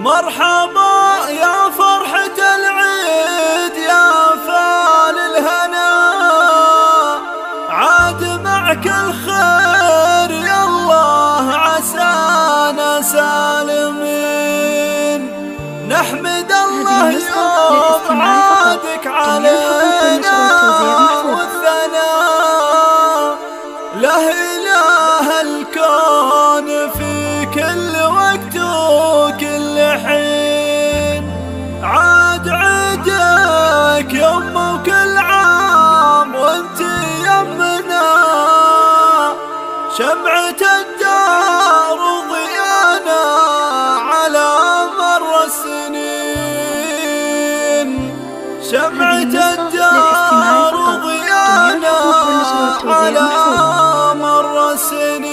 مرحبا يا فرحة العيد يا فال الهنا، عاد معك الخير يا الله عسانا سالمين. نحمد الله يوم عادك علينا والثناء، له إله الكون في كل وقت وكل حين. عاد عيدك يمه وكل عام وانت يمنا، شمعة الدار وضيانا على مر السنين. شمعة الدار وضيانا على مر السنين.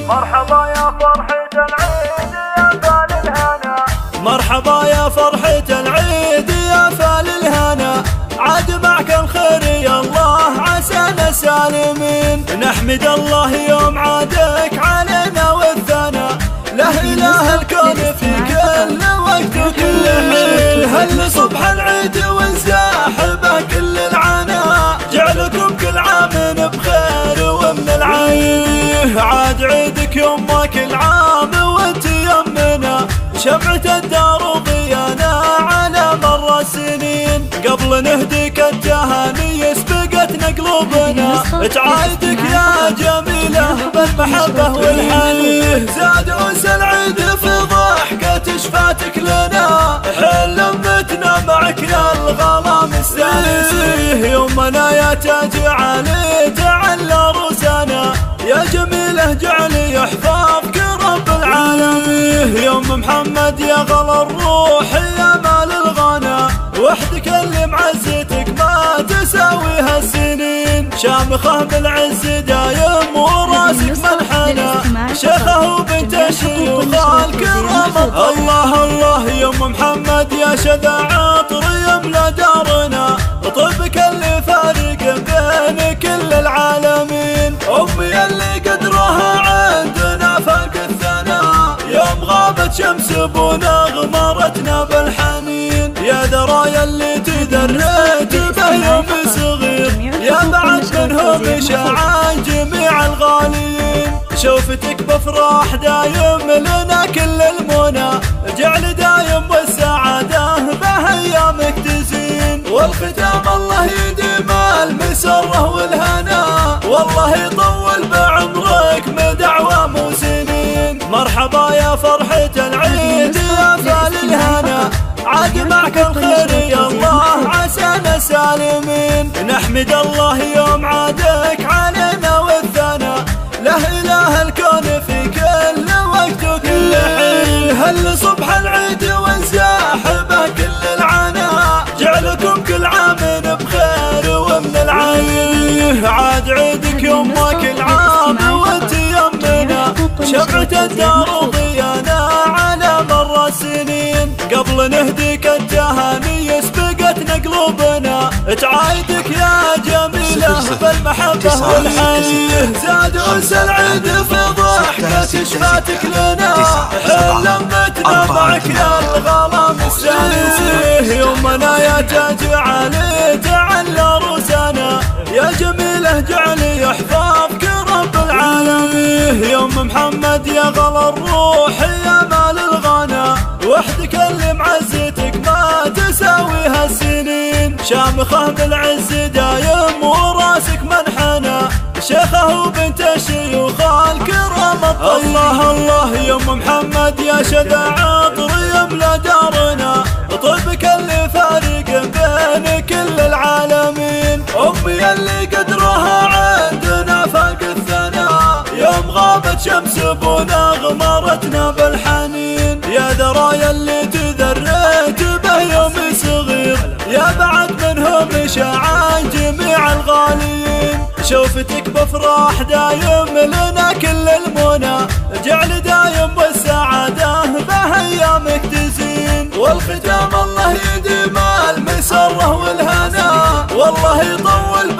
مرحبا يا فرحة العيد يا فال الهنا، مرحبا يا فرحة العيد يا فال الهنا، عاد معك الخير يا الله عسانا سالمين. نحمد الله يوم عادك علينا والثناء، له إله الكون في كل وقت وكل حين. هل صبح العيد وانسحبه كل العناء، جعلكم كل عام بخير ومن العين. عاد عيدك يمه كل عام وانت يمنا، شمعة الدار وضيانا على مر السنين. قبل نهديك التهاني سبقتنا قلوبنا، تعايدك يا جميلة بالمحبة والحنين. زاد أنس العيد في ضحكة شفاتك لنا، حل لمتنا معك يا الغلا مستانسين. يومنا يا تاج علي تعلى رسنا، يا جميلة جعلي يحفظك رب العالمين. يوم محمد يا غلا الروح يا مال الغنا، وحدك اللي معزتك ما تساويها السنين. شامخه بالعز دايم وراسك منحنى، شيخه وبنت الشيوخ الكرام. الله الله يوم محمد يا شذا عطر يملا دارنا، طيبك اللي فارق بين كل العالمين. أمي اللي قدرها عندنا فاق الثناء، يوم غابت شمس ابونا غمرتنا بالحنين. يا ذرايا اللي تدريت به يوم صغير، يا بعد منهم شاعان جميع الغاليين. شوفتك بفرح دايم لنا كل المنى، جعل دايم والسعادة بهيامك تزين. والختام الله يديم المسرة والهنا، والله يطول بعمرك مدى أعوام وسنين. مرحبا يا فرحة العيد يا فال الهنا، عاد معك الخير يا الله عسانا سالمين. نحمد الله يوم عادك علينا والثناء، له إله الكون في كل وقت وكل حين. هل صبح العيد وانسحبه كل العناء، جعلكم كل عام بخير ومن العين. عاد عيدك يمه كل عام وانت يمنا، شمعة الدار وضيانا على مر السنين. قبل نهديك التهاني سبقتنا قلوبنا، تعايدك يا جميلة بالمحبة والحنين. زاد أنس العيد في ضحكة شفاتك لنا، حل لمتنا معك يا الغلا مستانسين. يومنا يا تاج علي تعلى رسنا، يا جميلة جعلي يحفظك رب العالمين. يوم محمد يا غلا الروح يا مال الغنا، وحدك اللي معزتك ما تساويها السنين. شامخه بالعز دايم وراسك منحنى، شيخه وبنت الشيوخ الكرام. الله الله يوم محمد يا شذا عطر يملا دارنا، طيبك اللي فارق بين كل العالمين. أمي اللي قدرها عندنا فاق الثناء، يوم غابت شمس ابونا غمرتنا بالحنين. يا ذرايا اللي تذريت به يوم صغير، يا بعد منهم شاعان جميع الغاليين. شوفتك بفرح دايم لنا كل المنى، جعل دايم والسعادة بهيامك تزين. والختام الله يديم المسرة والهنا، والله يطول